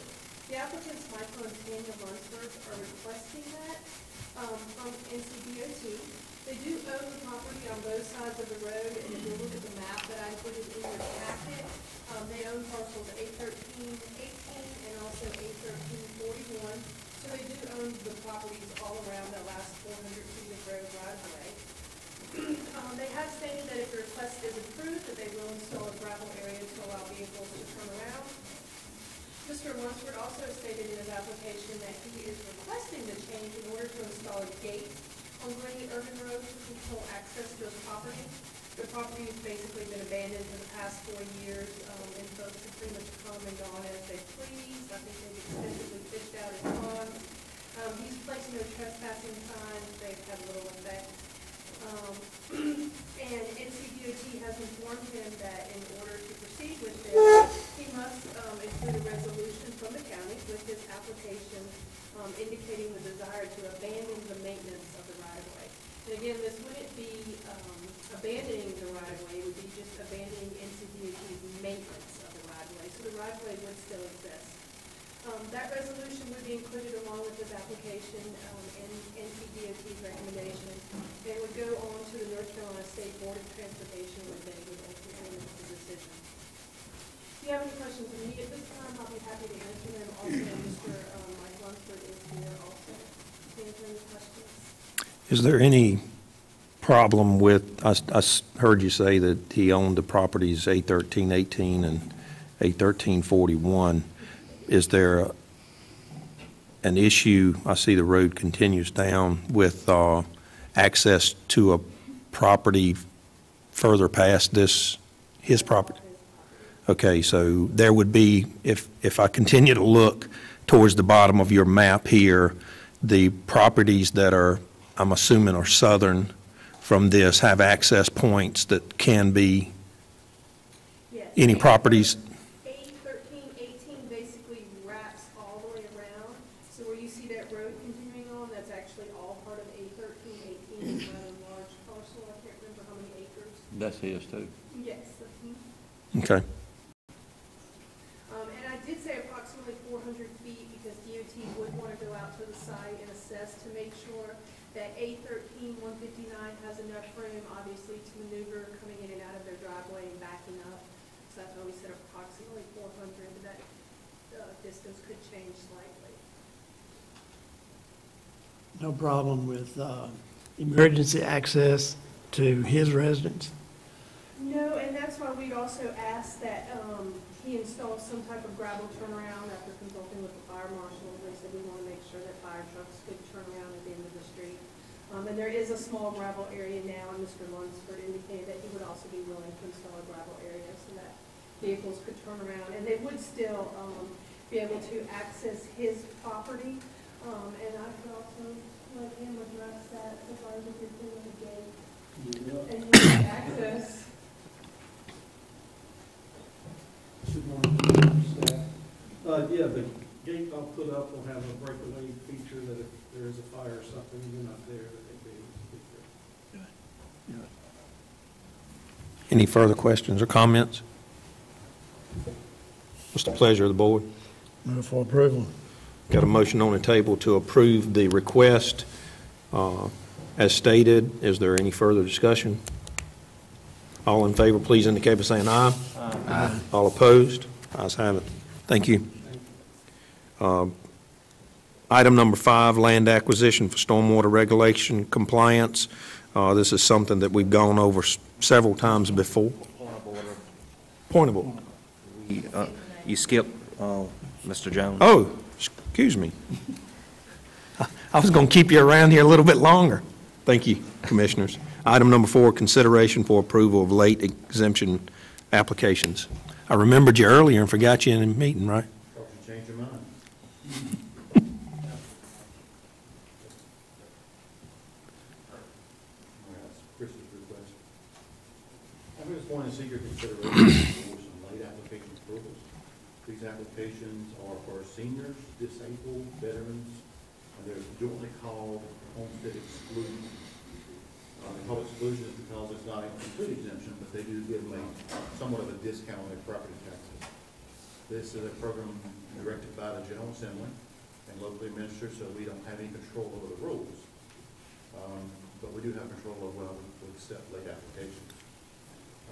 The applicants, Michael and Tanya Lunsford, are requesting that from NCDOT. They do own the property on both sides of the road, and if you look at the map that I included in your packet, they own parcels 813-18 and also 813-41. So they do own the properties all around that last 400 feet of road right of way. They have stated that if the request is approved, that they will install a gravel area to allow vehicles to turn around. Mr. Lunsford also stated in his application that he is requesting the change in order to install a gate on Glennie Irvin Road to control access to his property. The property has basically been abandoned for the past 4 years, and folks have pretty much come and gone as they please. I think they've extensively fished out his pond. He's placed no trespassing signs. They've had little effect. And NCDOT has informed him that in order to proceed with this, he must include a resolution from the county with his application indicating the desire to abandon the maintenance of the right-of-way. And again, this wouldn't be abandoning the right-of-way, it would be just abandoning NCDOT's maintenance of the right-of-way. So the right-of-way would still exist. That resolution would be included along with his application and NCDOT's recommendation. It would go on to the North Carolina State Board of Transportation where they would ultimately make the decision. If you have any questions of me at this time, I'll be happy to answer them. Also, Mr. Mike Lunsford is here also to answer any questions.
Is there any problem with, I heard you say that he owned the properties 813-18 and 813-41. Is there an issue, I see the road continues down, with access to a property further past his property? Okay, so there would be, if I continue to look towards the bottom of your map here, the properties that are, I'm assuming, are southern from this have access points that can be
Yes.
any properties?
81318 basically wraps all the way around. So where you see that road continuing on, that's actually all part of 81318. It's not a large parcel. I can't remember how many acres.
That's his too.
Yes.
Okay.
And I did say approximately 400 feet because DOT would want to go out to the site and assess to make sure that 813-159 has enough room, obviously, to maneuver coming in and out of their driveway and backing up. So that's why we said approximately 400, but that distance could change slightly.
No problem with emergency access to his residence?
No, and that's why we'd also asked that he install some type of gravel turnaround after consulting with the fire marshal. They said we want to make sure that fire trucks could turn around at the end of the street. And there is a small gravel area now, and Mr. Lunsford indicated that he would also be willing to install a gravel area so that vehicles could turn around. And they would still be able to access his property. And I could also let him address that as far as if you're doing the gate and his access.
Good morning, staff. Yeah, the gate I'll put up will have a breakaway feature that if there is a fire or something, you're not there, that they'd be able to get there.
Any further questions or comments? What's the pleasure of the board?
Move for approval.
Got a motion on the table to approve the request as stated. Is there any further discussion? All in favor, please indicate by saying aye. Aye. All opposed? Ayes have it. Thank you. Item number 5, land acquisition for stormwater regulation compliance. This is something that we've gone over several times before. Point of order.
You skipped Mr. Jones.
Oh, excuse me. I was going to keep you around here a little bit longer. Thank you, Commissioners. Item number 4, consideration for approval of late exemption applications. I remembered you earlier and forgot you in a meeting, right?
Hope you change your mind. Chris's request. I just want to seek your consideration for some late application approvals. These applications are for seniors, disabled, veterans, and they're jointly called homestead exclusion. They call it exclusion because it's not a complete exemption, but they do give them somewhat of a discount on their property taxes. This is a program directed by the General Assembly and locally administered, so we don't have any control over the rules. But we do have control over how we accept late applications.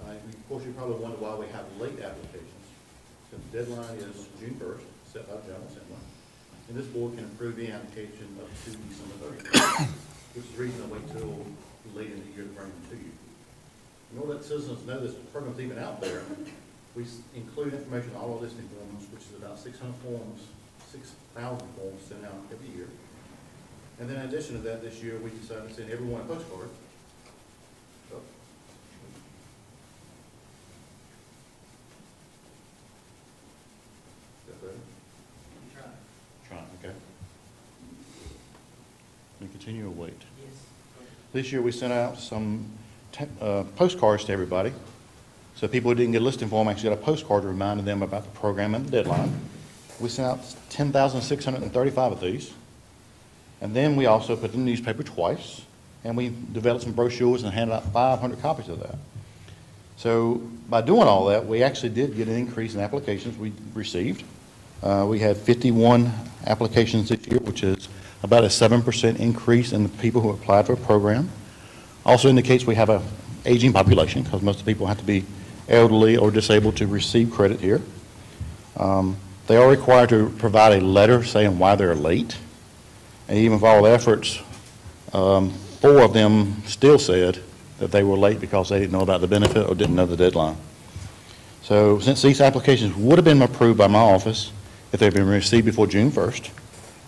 Of course, you probably wonder why we have late applications. The deadline is June 1st, set by the General Assembly. And this board can approve the application up to December 30th, which is the reason I wait till late in the year to bring them to you. In order that citizens know this program's even out there, we include information on all our listing forms, which is about 600 forms, 6,000 forms sent out every year. And then in addition to that, this year, we decided to send everyone a postcard. So, is that better? Trying, okay. Can we continue or wait? Yes. This year, we sent out some postcards to everybody. So people who didn't get a listing form actually got a postcard reminding them about the program and the deadline. We sent out 10,635 of these. And then we also put in the newspaper twice, and we developed some brochures and handed out 500 copies of that. So by doing all that, we actually did get an increase in applications we received. We had 51 applications this year, which is about a 7% increase in the people who applied for a program. Also indicates we have an aging population, because most of the people have to be elderly or disabled to receive credit here. They are required to provide a letter saying why they're late. And even with all the efforts, 4 of them still said that they were late because they didn't know about the benefit or didn't know the deadline. So since these applications would have been approved by my office if they've been received before June 1st,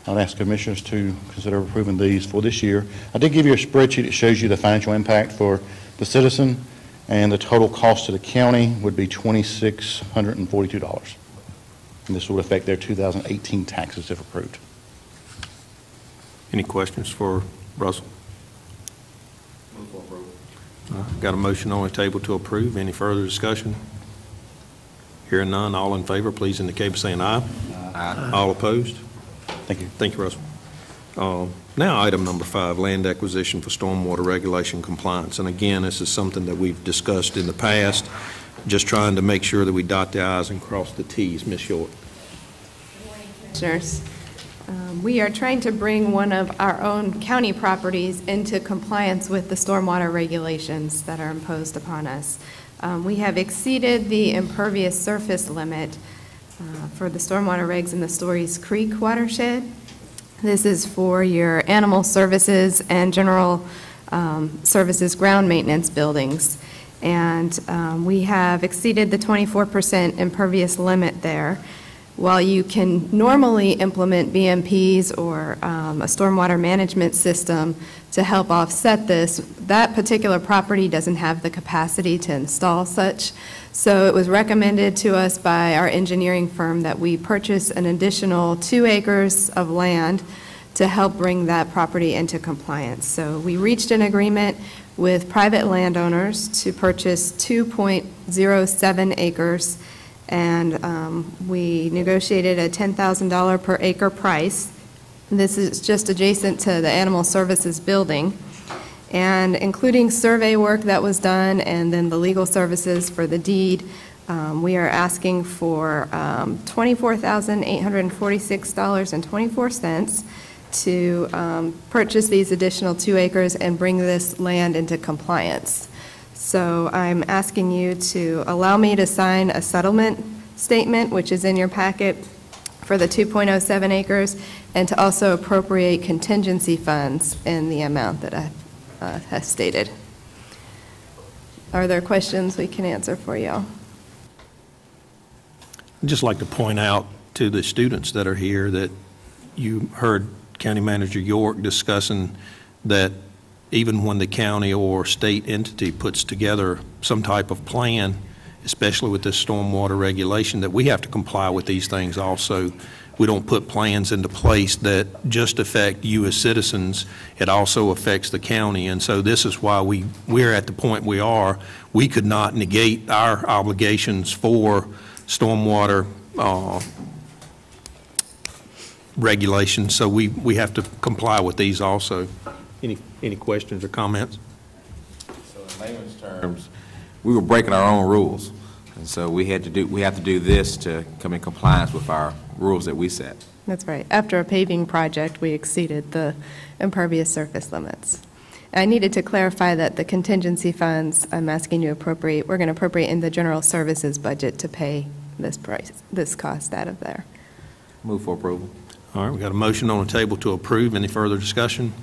I'd ask commissioners to consider approving these for this year. I did give you a spreadsheet that shows you the financial impact for the citizen, and the total cost to the county would be $2,642. And this would affect their 2018 taxes if approved.
Any questions for Russell?
Move for approval.
got a motion on the table to approve. Any further discussion? Hearing none, all in favor, please indicate by saying aye. Aye. All opposed?
Thank you.
Thank you, Russell. Now, item number 5, land acquisition for stormwater regulation compliance. And again, this is something that we've discussed in the past, just trying to make sure that we dot the i's and cross the t's. Ms. York.
Commissioners, we are trying to bring one of our own county properties into compliance with the stormwater regulations that are imposed upon us. We have exceeded the impervious surface limit for the stormwater regs in the Stories Creek watershed. This is for your animal services and general services ground maintenance buildings. And we have exceeded the 24% impervious limit there. While you can normally implement BMPs or a stormwater management system to help offset this, that particular property doesn't have the capacity to install such. So it was recommended to us by our engineering firm that we purchase an additional 2 acres of land to help bring that property into compliance. So we reached an agreement with private landowners to purchase 2.07 acres, and we negotiated a $10,000 per acre price. This is just adjacent to the animal services building, and including survey work that was done and then the legal services for the deed, we are asking for $24,846.24 to purchase these additional 2 acres and bring this land into compliance. So I'm asking you to allow me to sign a settlement statement, which is in your packet, for the 2.07 acres, and to also appropriate contingency funds in the amount that I have stated. Are there questions we can answer for you?
I'd just like to point out to the students that are here that you heard County Manager York discussing that even when the county or state entity puts together some type of plan, especially with this stormwater regulation, that we have to comply with these things also. We don't put plans into place that just affect you as citizens. It also affects the county. And so this is why we're at the point we are. We could not negate our obligations for stormwater regulations, so we have to comply with these also. Any questions or comments?
So in layman's terms, we were breaking our own rules, and so we have to do this to come in compliance with our rules that we set.
That's right. After a paving project, we exceeded the impervious surface limits. I needed to clarify that the contingency funds I'm asking you to appropriate, we're going to appropriate in the general services budget to pay this cost out of there.
Move for approval.
All right, we got a motion on the table to approve. Any further discussion?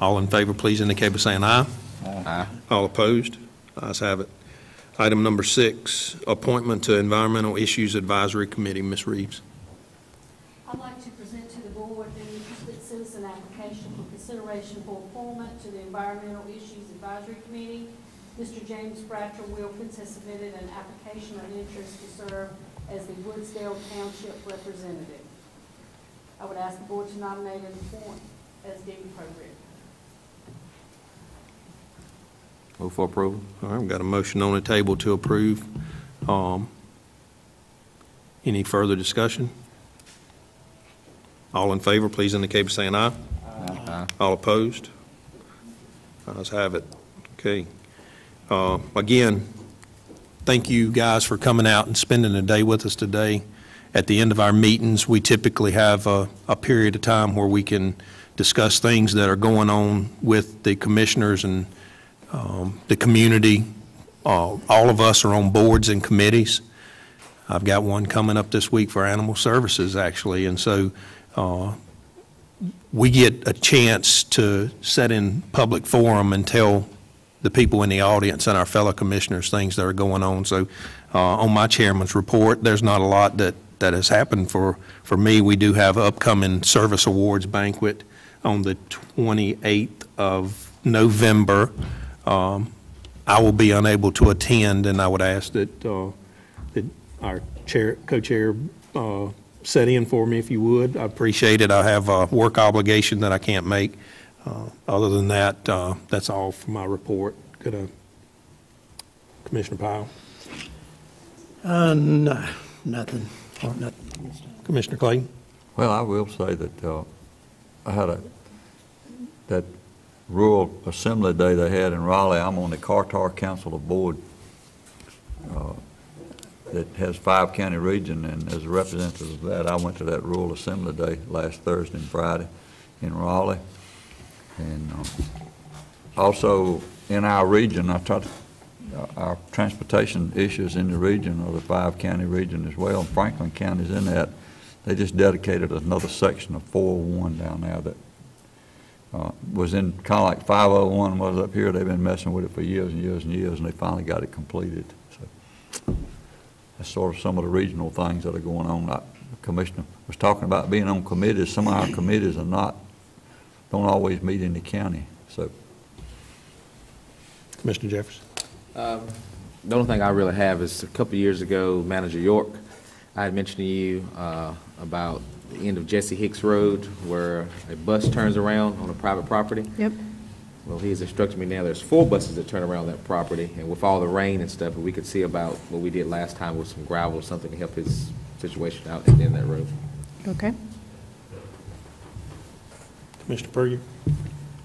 All in favor, please indicate by saying aye.
Aye.
All opposed? Ayes have it. Item number 6, appointment to Environmental Issues Advisory Committee. Ms. Reeves.
I'd like to present to the board an interested citizen application for consideration for appointment to the Environmental Issues Advisory Committee. Mr. James Bratcher Wilkins has submitted an application of interest to serve as the Woodsdale Township representative. I would ask the board to nominate and appoint as deemed appropriate.
Move for approval.
All right, we've got a motion on the table to approve. Any further discussion? All in favor, please indicate by saying aye.
Aye.
All opposed? Ayes have it. Okay. Again, thank you guys for coming out and spending a day with us today. At the end of our meetings, we typically have a period of time where we can discuss things that are going on with the commissioners and the community. All of us are on boards and committees. I've got one coming up this week for animal services, actually, and so we get a chance to sit in public forum and tell the people in the audience and our fellow commissioners things that are going on. So on my chairman's report, there's not a lot that has happened for me. We do have an upcoming service awards banquet on the 28th of November. I will be unable to attend, and I would ask that, that our co-chair set in for me if you would. I appreciate it. I have a work obligation that I can't make. Other than that, that's all for my report. Could I Commissioner Powell?
No, nothing. Or nothing.
Commissioner Clayton?
Well, I will say that I had that rural assembly day they had in Raleigh. I'm on the Carter Council of Board that has 5 county region, and as a representative of that, I went to that rural assembly day last Thursday and Friday in Raleigh. And also in our region, our transportation issues in the region are the 5 county region as well. Franklin County's in that. They just dedicated another section of 401 down there that was in kind of like 501 was up here. They've been messing with it for years and years and years, and they finally got it completed. So that's sort of some of the regional things that are going on. The Commissioner was talking about being on committees. Some of our committees don't always meet in the county. So,
Commissioner Jefferson?
The only thing I really have is a couple of years ago, Manager York, I had mentioned to you about the end of Jesse Hicks Road where a bus turns around on a private property.
Yep.
Well, he's instructed me now there's 4 buses that turn around that property, and with all the rain and stuff, we could see about what we did last time with some gravel or something to help his situation out at the end of that road.
Okay.
Commissioner Puryear?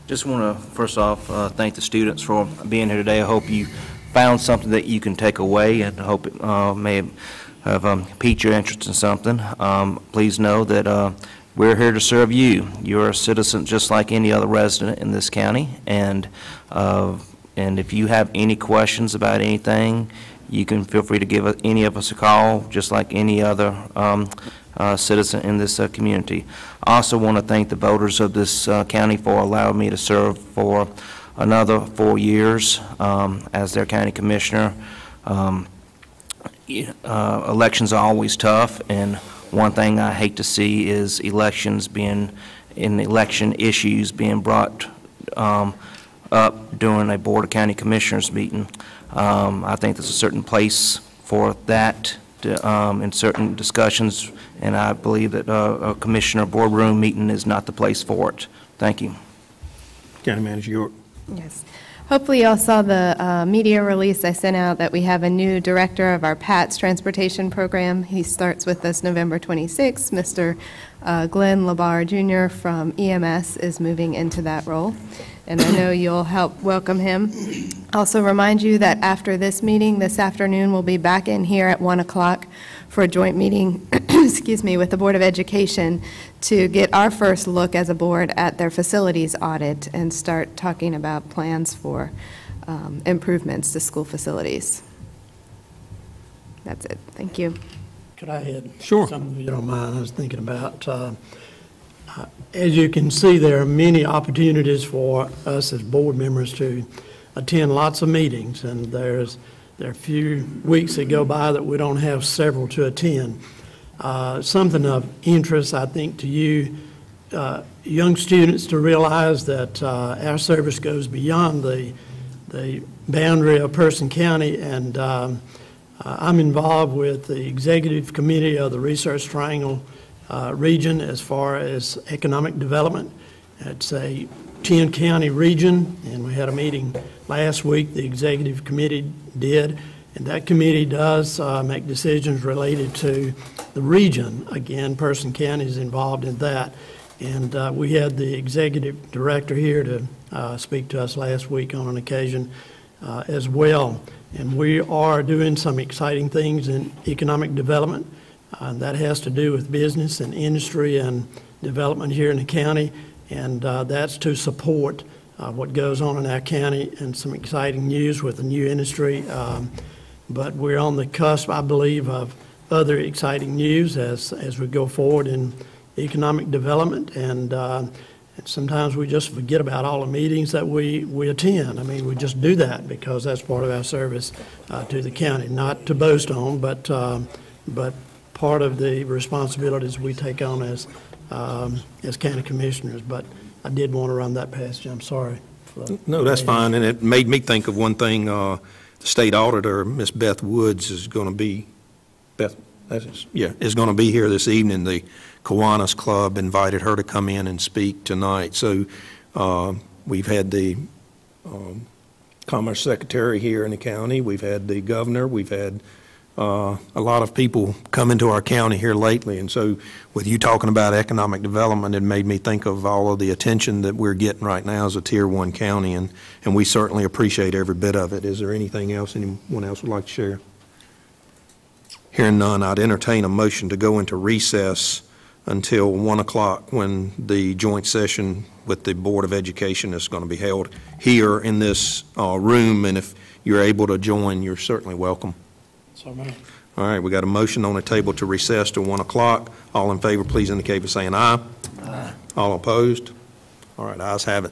Just want to, first off, thank the students for being here today. I hope you found something that you can take away, and I hope it may have piqued your interest in something. Please know that we're here to serve you. You're a citizen just like any other resident in this county, and if you have any questions about anything, you can feel free to give any of us a call, just like any other citizen in this community. I also want to thank the voters of this county for allowing me to serve for another 4 years as their county commissioner. Elections are always tough, and one thing I hate to see is election issues being brought up during a Board of County Commissioners meeting. I think there's a certain place for that in certain discussions, and I believe that a commissioner boardroom meeting is not the place for it. Thank you.
County Manager York?
Yes. Hopefully you all saw the media release I sent out that we have a new director of our PATS transportation program. He starts with us November 26th. Mr. Glenn Labar Jr. from EMS is moving into that role, and I know you'll help welcome him. Also remind you that after this meeting this afternoon, we'll be back in here at 1 o'clock for a joint meeting excuse me, with the Board of Education to get our first look as a board at their facilities audit and start talking about plans for improvements to school facilities. That's it. Thank you.
Could I add
Sure.
something, if you don't mind? I was thinking about, as you can see, there are many opportunities for us as board members to attend lots of meetings, and there are few weeks that go by that we don't have several to attend. Something of interest, I think, to you young students to realize that our service goes beyond the boundary of Person County, and I'm involved with the executive committee of the Research Triangle region as far as economic development. It's a 10-county region, and we had a meeting last week, the executive committee did, and that committee does make decisions related to the region. Again, Person County is involved in that. And we had the executive director here to speak to us last week on an occasion as well. And we are doing some exciting things in economic development. That has to do with business and industry and development here in the county. And that's to support what goes on in our county, and some exciting news with the new industry. But we're on the cusp, I believe, of other exciting news as we go forward in economic development. And sometimes we just forget about all the meetings that we attend. I mean, we just do that because that's part of our service to the county, not to boast on, but part of the responsibilities we take on as county commissioners. But I did want to run that past you. I'm sorry.
No, that's fine, and it made me think of one thing. The state auditor, Miss Beth Woods, is going to be is going to be here this evening. The Kiwanis Club invited her to come in and speak tonight. So we've had the Commerce Secretary here in the county. We've had the governor. We've had a lot of people come into our county here lately. And so with you talking about economic development, it made me think of all of the attention that we're getting right now as a Tier 1 county, and we certainly appreciate every bit of it. Is there anything else anyone else would like to share? Hearing none, I'd entertain a motion to go into recess until 1 o'clock when the joint session with the Board of Education is going to be held here in this room, and if you're able to join, you're certainly welcome.
So, man.
All right, we got a motion on the table to recess to 1 o'clock. All in favor, please indicate by saying aye. Aye. All opposed? All right, ayes have it.